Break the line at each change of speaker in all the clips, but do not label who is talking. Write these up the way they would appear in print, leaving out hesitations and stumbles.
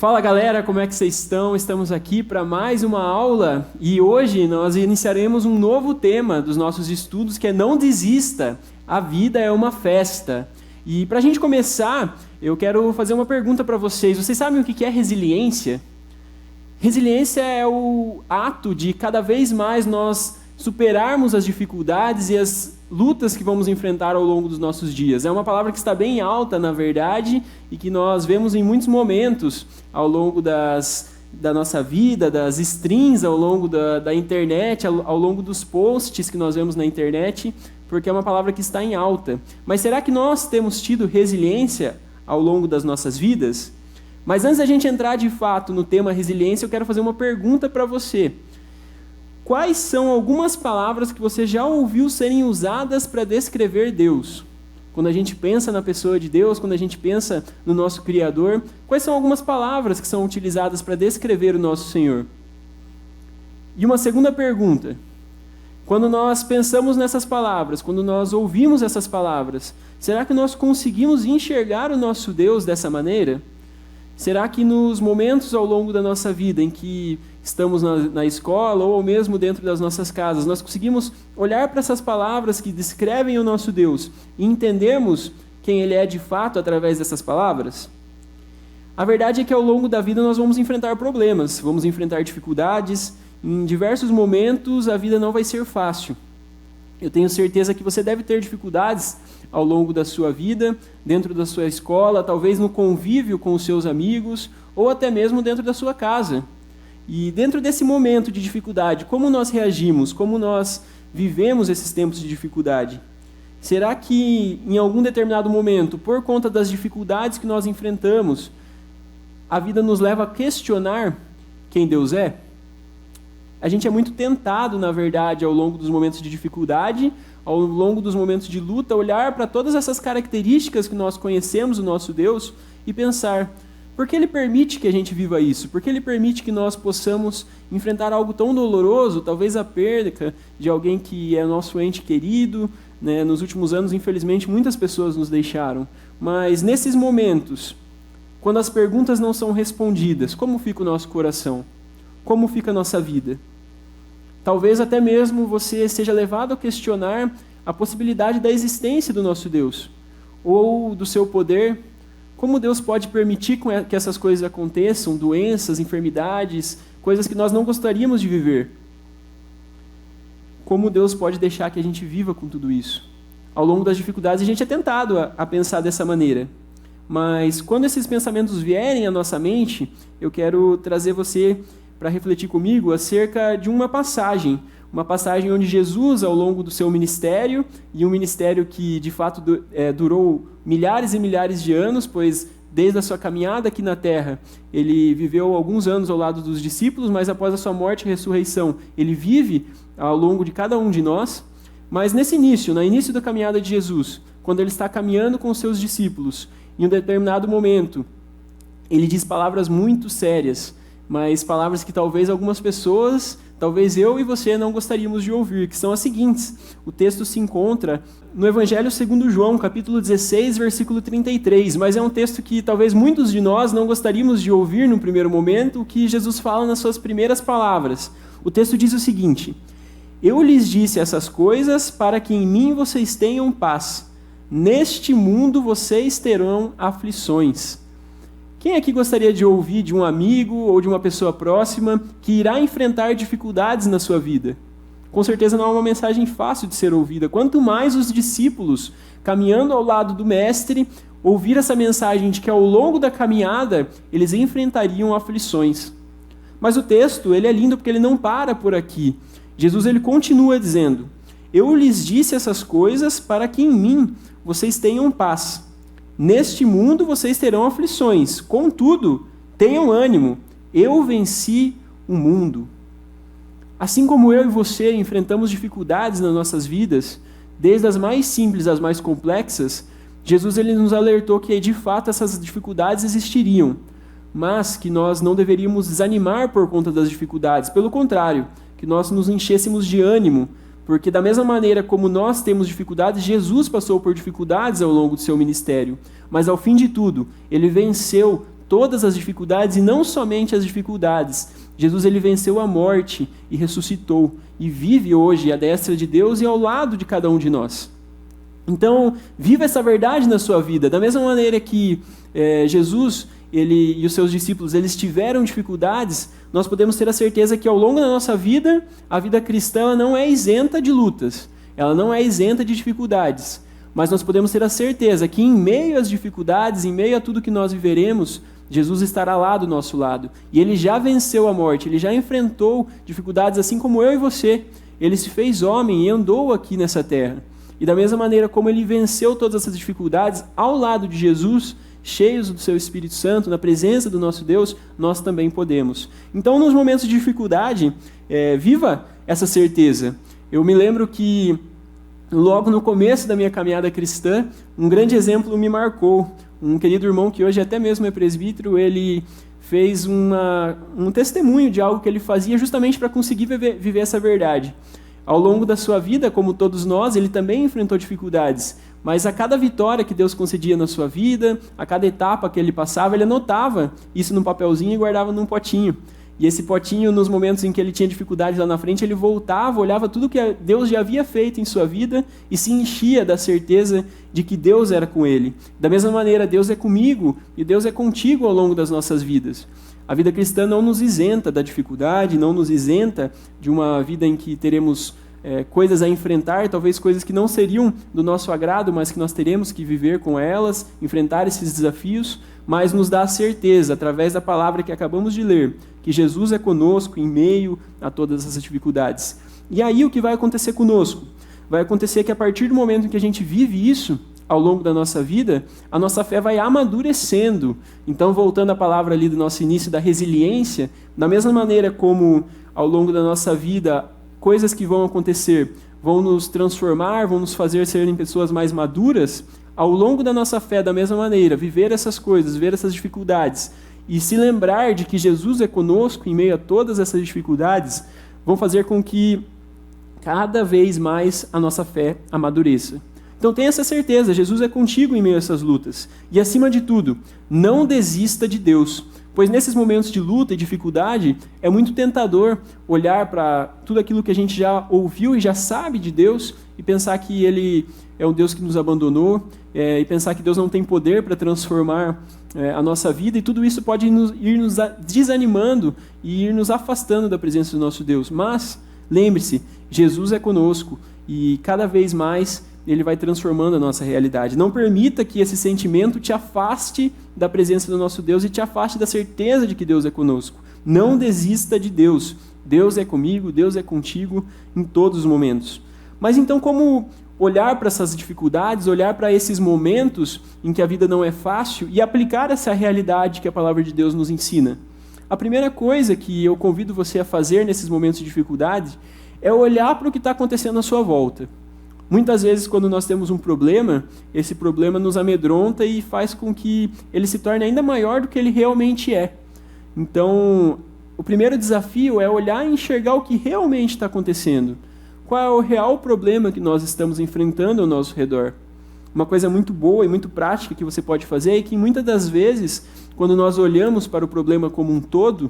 Fala galera, como é que vocês estão? Estamos aqui para mais uma aula e hoje nós iniciaremos um novo tema dos nossos estudos que é Não Desista, a vida é uma festa. E para a gente começar, eu quero fazer uma pergunta para vocês. Vocês sabem o que é resiliência? Resiliência é o ato de cada vez mais nós superarmos as dificuldades e as lutas que vamos enfrentar ao longo dos nossos dias. É uma palavra que está bem alta, na verdade, e que nós vemos em muitos momentos ao longo da nossa vida, das streams, ao longo da internet, ao longo dos posts que nós vemos na internet, porque é uma palavra que está em alta. Mas será que nós temos tido resiliência ao longo das nossas vidas? Mas antes da gente entrar de fato no tema resiliência, eu quero fazer uma pergunta para você. Quais são algumas palavras que você já ouviu serem usadas para descrever Deus? Quando a gente pensa na pessoa de Deus, quando a gente pensa no nosso Criador, quais são algumas palavras que são utilizadas para descrever o nosso Senhor? E uma segunda pergunta. Quando nós pensamos nessas palavras, quando nós ouvimos essas palavras, será que nós conseguimos enxergar o nosso Deus dessa maneira? Será que nos momentos ao longo da nossa vida em que estamos na escola ou mesmo dentro das nossas casas, nós conseguimos olhar para essas palavras que descrevem o nosso Deus e entendemos quem Ele é de fato através dessas palavras? A verdade é que ao longo da vida nós vamos enfrentar problemas, vamos enfrentar dificuldades. Em diversos momentos a vida não vai ser fácil. Eu tenho certeza que você deve ter dificuldades ao longo da sua vida, dentro da sua escola, talvez no convívio com os seus amigos, ou até mesmo dentro da sua casa. E dentro desse momento de dificuldade, como nós reagimos? Como nós vivemos esses tempos de dificuldade? Será que em algum determinado momento, por conta das dificuldades que nós enfrentamos, a vida nos leva a questionar quem Deus é? A gente é muito tentado, na verdade, ao longo dos momentos de dificuldade, ao longo dos momentos de luta, olhar para todas essas características que nós conhecemos do nosso Deus e pensar, por que Ele permite que a gente viva isso? Por que Ele permite que nós possamos enfrentar algo tão doloroso, talvez a perda de alguém que é nosso ente querido, né? Nos últimos anos, infelizmente, muitas pessoas nos deixaram. Mas nesses momentos, quando as perguntas não são respondidas, como fica o nosso coração? Como fica a nossa vida? Talvez até mesmo você seja levado a questionar a possibilidade da existência do nosso Deus, ou do seu poder. Como Deus pode permitir que essas coisas aconteçam, doenças, enfermidades, coisas que nós não gostaríamos de viver? Como Deus pode deixar que a gente viva com tudo isso? Ao longo das dificuldades a gente é tentado a pensar dessa maneira. Mas quando esses pensamentos vierem à nossa mente, eu quero trazer você para refletir comigo acerca de uma passagem onde Jesus, ao longo do seu ministério, e um ministério que de fato durou milhares e milhares de anos, pois desde a sua caminhada aqui na terra, ele viveu alguns anos ao lado dos discípulos, mas após a sua morte e ressurreição, ele vive ao longo de cada um de nós. Mas no início da caminhada de Jesus, quando ele está caminhando com os seus discípulos, em um determinado momento, ele diz palavras muito sérias, mas palavras que talvez algumas pessoas, talvez eu e você não gostaríamos de ouvir, que são as seguintes. O texto se encontra no Evangelho segundo João, capítulo 16, versículo 33, mas é um texto que talvez muitos de nós não gostaríamos de ouvir no primeiro momento, o que Jesus fala nas suas primeiras palavras. O texto diz o seguinte: Eu lhes disse essas coisas para que em mim vocês tenham paz. Neste mundo vocês terão aflições. Quem aqui gostaria de ouvir de um amigo ou de uma pessoa próxima que irá enfrentar dificuldades na sua vida? Com certeza não é uma mensagem fácil de ser ouvida. Quanto mais os discípulos, caminhando ao lado do Mestre, ouvir essa mensagem de que ao longo da caminhada eles enfrentariam aflições. Mas o texto ele é lindo porque ele não para por aqui. Jesus ele continua dizendo: Eu lhes disse essas coisas para que em mim vocês tenham paz. Neste mundo vocês terão aflições, contudo, tenham ânimo, eu venci o mundo. Assim como eu e você enfrentamos dificuldades nas nossas vidas, desde as mais simples às mais complexas, Jesus ele nos alertou que de fato essas dificuldades existiriam, mas que nós não deveríamos desanimar por conta das dificuldades, pelo contrário, que nós nos enchêssemos de ânimo, porque da mesma maneira como nós temos dificuldades, Jesus passou por dificuldades ao longo do seu ministério. Mas ao fim de tudo, ele venceu todas as dificuldades e não somente as dificuldades. Jesus ele venceu a morte e ressuscitou e vive hoje à destra de Deus e ao lado de cada um de nós. Então, viva essa verdade na sua vida. Da mesma maneira que Jesus ele, e os seus discípulos eles tiveram dificuldades, nós podemos ter a certeza que ao longo da nossa vida, a vida cristã ela não é isenta de lutas, ela não é isenta de dificuldades. Mas nós podemos ter a certeza que em meio às dificuldades, em meio a tudo que nós viveremos, Jesus estará lá do nosso lado. E Ele já venceu a morte, Ele já enfrentou dificuldades assim como eu e você. Ele se fez homem e andou aqui nessa terra. E da mesma maneira como Ele venceu todas essas dificuldades, ao lado de Jesus, cheios do Seu Espírito Santo, na presença do nosso Deus, nós também podemos. Então, nos momentos de dificuldade, viva essa certeza. Eu me lembro que logo no começo da minha caminhada cristã, um grande exemplo me marcou. Um querido irmão que hoje até mesmo é presbítero, ele fez um testemunho de algo que ele fazia justamente para conseguir viver essa verdade. Ao longo da sua vida, como todos nós, ele também enfrentou dificuldades, mas a cada vitória que Deus concedia na sua vida, a cada etapa que ele passava, ele anotava isso num papelzinho e guardava num potinho. E esse potinho, nos momentos em que ele tinha dificuldades lá na frente, ele voltava, olhava tudo que Deus já havia feito em sua vida e se enchia da certeza de que Deus era com ele. Da mesma maneira, Deus é comigo e Deus é contigo ao longo das nossas vidas. A vida cristã não nos isenta da dificuldade, não nos isenta de uma vida em que teremos coisas a enfrentar, talvez coisas que não seriam do nosso agrado, mas que nós teremos que viver com elas, enfrentar esses desafios, mas nos dá a certeza, através da palavra que acabamos de ler, que Jesus é conosco em meio a todas essas dificuldades. E aí o que vai acontecer conosco? Vai acontecer que a partir do momento em que a gente vive isso, ao longo da nossa vida, a nossa fé vai amadurecendo. Então, voltando à palavra ali do nosso início da resiliência, da mesma maneira como ao longo da nossa vida, coisas que vão acontecer vão nos transformar, vão nos fazer serem pessoas mais maduras, ao longo da nossa fé, da mesma maneira, viver essas coisas, ver essas dificuldades e se lembrar de que Jesus é conosco em meio a todas essas dificuldades, vão fazer com que cada vez mais a nossa fé amadureça. Então tenha essa certeza, Jesus é contigo em meio a essas lutas. E acima de tudo, não desista de Deus. Pois nesses momentos de luta e dificuldade, é muito tentador olhar para tudo aquilo que a gente já ouviu e já sabe de Deus e pensar que Ele é um Deus que nos abandonou, e pensar que Deus não tem poder para transformar a nossa vida, e tudo isso pode ir nos desanimando e ir nos afastando da presença do nosso Deus. Mas, lembre-se, Jesus é conosco e cada vez mais Ele vai transformando a nossa realidade. Não permita que esse sentimento te afaste da presença do nosso Deus e te afaste da certeza de que Deus é conosco. Não desista de Deus. Deus é comigo, Deus é contigo em todos os momentos. Mas então, como olhar para essas dificuldades, olhar para esses momentos em que a vida não é fácil e aplicar essa realidade que a palavra de Deus nos ensina? A primeira coisa que eu convido você a fazer nesses momentos de dificuldade é olhar para o que está acontecendo à sua volta. Muitas vezes, quando nós temos um problema, esse problema nos amedronta e faz com que ele se torne ainda maior do que ele realmente é. Então, o primeiro desafio é olhar e enxergar o que realmente está acontecendo. Qual é o real problema que nós estamos enfrentando ao nosso redor? Uma coisa muito boa e muito prática que você pode fazer é que muitas das vezes, quando nós olhamos para o problema como um todo,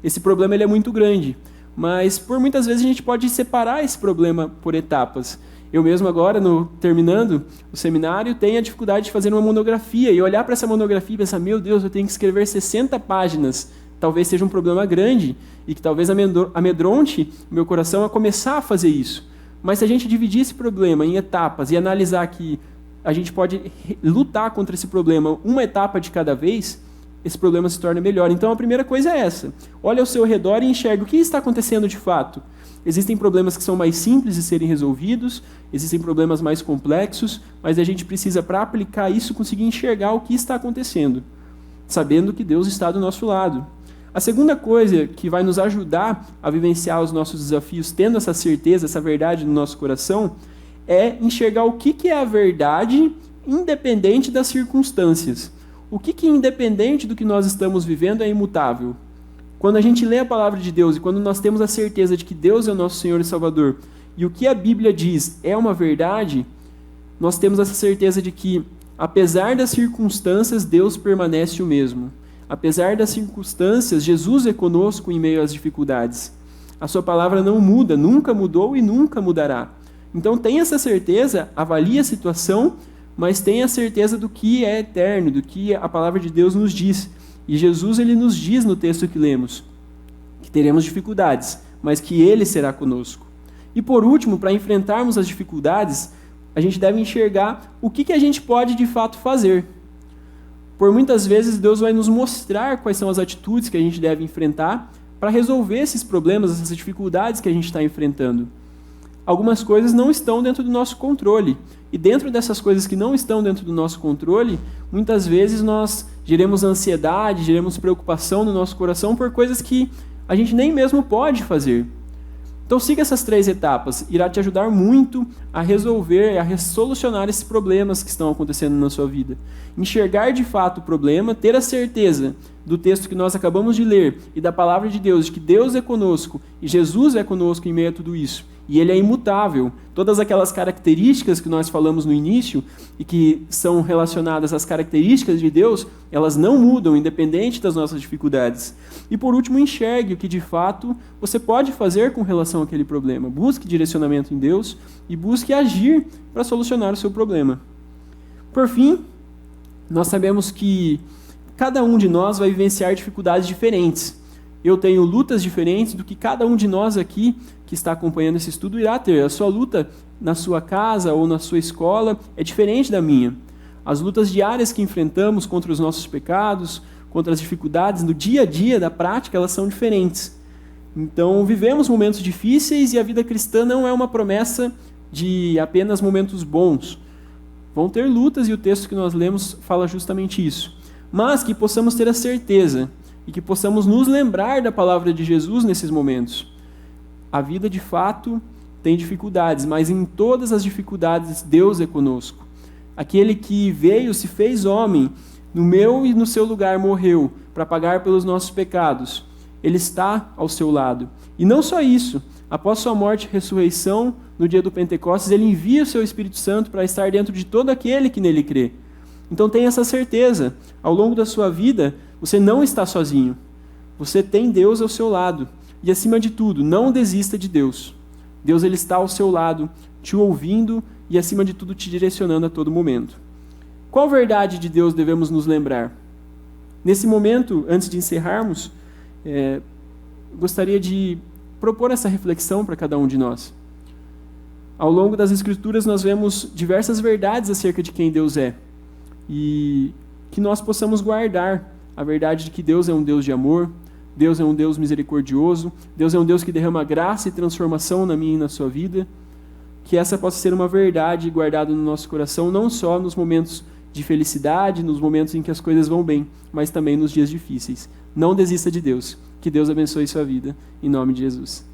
esse problema ele é muito grande. Mas, por muitas vezes, a gente pode separar esse problema por etapas. Eu mesmo agora, terminando o seminário, tenho a dificuldade de fazer uma monografia e olhar para essa monografia e pensar, meu Deus, eu tenho que escrever 60 páginas. Talvez seja um problema grande e que talvez amedronte o meu coração a começar a fazer isso. Mas se a gente dividir esse problema em etapas e analisar que a gente pode lutar contra esse problema uma etapa de cada vez, esse problema se torna melhor. Então a primeira coisa é essa. Olha ao seu redor e enxerga o que está acontecendo de fato. Existem problemas que são mais simples de serem resolvidos, existem problemas mais complexos, mas a gente precisa, para aplicar isso, conseguir enxergar o que está acontecendo, sabendo que Deus está do nosso lado. A segunda coisa que vai nos ajudar a vivenciar os nossos desafios, tendo essa certeza, essa verdade no nosso coração, é enxergar o que é a verdade independente das circunstâncias. O que independente do que nós estamos vivendo é imutável. Quando a gente lê a palavra de Deus e quando nós temos a certeza de que Deus é o nosso Senhor e Salvador e o que a Bíblia diz é uma verdade, nós temos essa certeza de que, apesar das circunstâncias, Deus permanece o mesmo. Apesar das circunstâncias, Jesus é conosco em meio às dificuldades. A sua palavra não muda, nunca mudou e nunca mudará. Então tenha essa certeza, avalie a situação, mas tenha certeza do que é eterno, do que a palavra de Deus nos diz. E Jesus, ele nos diz no texto que lemos, que teremos dificuldades, mas que ele será conosco. E por último, para enfrentarmos as dificuldades, a gente deve enxergar o que a gente pode de fato fazer. Por muitas vezes Deus vai nos mostrar quais são as atitudes que a gente deve enfrentar para resolver esses problemas, essas dificuldades que a gente está enfrentando. Algumas coisas não estão dentro do nosso controle. E dentro dessas coisas que não estão dentro do nosso controle, muitas vezes nós geremos ansiedade, geremos preocupação no nosso coração por coisas que a gente nem mesmo pode fazer. Então siga essas 3 etapas, irá te ajudar muito a resolver, a solucionar esses problemas que estão acontecendo na sua vida. Enxergar de fato o problema, ter a certeza do texto que nós acabamos de ler e da palavra de Deus, de que Deus é conosco e Jesus é conosco em meio a tudo isso. E ele é imutável. Todas aquelas características que nós falamos no início e que são relacionadas às características de Deus, elas não mudam, independente das nossas dificuldades. E por último, enxergue o que de fato você pode fazer com relação àquele problema. Busque direcionamento em Deus e busque agir para solucionar o seu problema. Por fim, nós sabemos que cada um de nós vai vivenciar dificuldades diferentes. Eu tenho lutas diferentes do que cada um de nós aqui que está acompanhando esse estudo irá ter. A sua luta na sua casa ou na sua escola é diferente da minha. As lutas diárias que enfrentamos contra os nossos pecados, contra as dificuldades no dia a dia da prática, elas são diferentes. Então, vivemos momentos difíceis e a vida cristã não é uma promessa de apenas momentos bons. Vão ter lutas e o texto que nós lemos fala justamente isso. Mas que possamos ter a certeza e que possamos nos lembrar da palavra de Jesus nesses momentos. A vida, de fato, tem dificuldades, mas em todas as dificuldades, Deus é conosco. Aquele que veio, se fez homem, no meu e no seu lugar morreu, para pagar pelos nossos pecados. Ele está ao seu lado. E não só isso, após sua morte e ressurreição, no dia do Pentecostes, ele envia o seu Espírito Santo para estar dentro de todo aquele que nele crê. Então tenha essa certeza, ao longo da sua vida, você não está sozinho. Você tem Deus ao seu lado. E acima de tudo, não desista de Deus. Deus, ele está ao seu lado, te ouvindo e acima de tudo te direcionando a todo momento. Qual verdade de Deus devemos nos lembrar? Nesse momento, antes de encerrarmos, gostaria de propor essa reflexão para cada um de nós. Ao longo das Escrituras nós vemos diversas verdades acerca de quem Deus é. E que nós possamos guardar a verdade de que Deus é um Deus de amor, Deus é um Deus misericordioso, Deus é um Deus que derrama graça e transformação na minha e na sua vida. Que essa possa ser uma verdade guardada no nosso coração, não só nos momentos de felicidade, nos momentos em que as coisas vão bem, mas também nos dias difíceis. Não desista de Deus. Que Deus abençoe sua vida, em nome de Jesus.